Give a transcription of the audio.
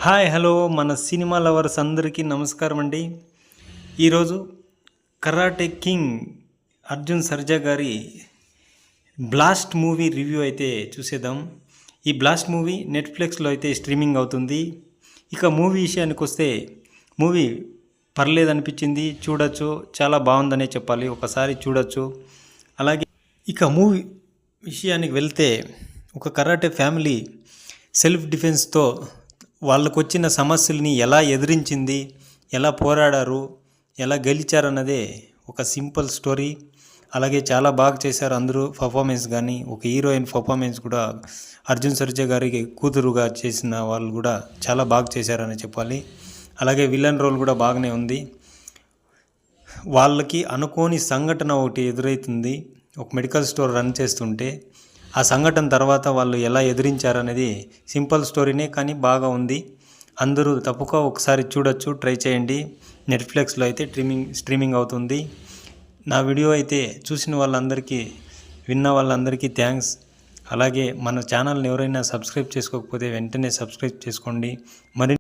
Hi hello మన cinema lovers అందరికీ నమస్కారం అండి. ఈరోజు కరాటే కింగ్ అర్జున్ సర్జా గారి బ్లాస్ట్ మూవీ రివ్యూ అయితే చూసేద్దాం. ఈ బ్లాస్ట్ మూవీ నెట్ఫ్లిక్స్లో అయితే స్ట్రీమింగ్ అవుతుంది. ఇక మూవీ విషయానికి వస్తే మూవీ పర్లేదనిపించింది, చూడొచ్చు, చాలా బాగుందనే చెప్పాలి, ఒకసారి చూడొచ్చు. అలాగే ఇక మూవీ విషయానికి వెళ్తే ఒక కరాటే ఫ్యామిలీ సెల్ఫ్ డిఫెన్స్తో వాళ్ళకు వచ్చిన సమస్యల్ని ఎలా ఎదిరించింది, ఎలా పోరాడారు, ఎలా గెలిచారన్నదే ఒక సింపుల్ స్టోరీ. అలాగే చాలా బాగా చేశారు అందరూ. పర్ఫార్మెన్స్ కానీ ఒక హీరోయిన్ పర్ఫార్మెన్స్ కూడా అర్జున్ సర్జా గారికి కూతురుగా చేసిన వాళ్ళు కూడా చాలా బాగా చేశారని చెప్పాలి. అలాగే విలన్ రోల్ కూడా బాగానే ఉంది. వాళ్ళకి అనుకోని సంఘటన ఒకటి ఎదురవుతుంది. ఒక మెడికల్ స్టోర్ రన్ చేస్తుంటే ఆ సంఘటన తర్వాత వాళ్ళు ఎలా ఎదిరించారనేది సింపుల్ స్టోరీనే, కానీ బాగా ఉంది. అందరూ తప్పక ఒకసారి చూడొచ్చు, ట్రై చేయండి. నెట్ఫ్లిక్స్లో అయితే స్ట్రీమింగ్ అవుతుంది. నా వీడియో అయితే చూసిన వాళ్ళందరికీ, విన్న వాళ్ళందరికీ థ్యాంక్స్. అలాగే మన ఛానల్ని ఎవరైనా సబ్స్క్రైబ్ చేసుకోకపోతే వెంటనే సబ్స్క్రైబ్ చేసుకోండి. మరి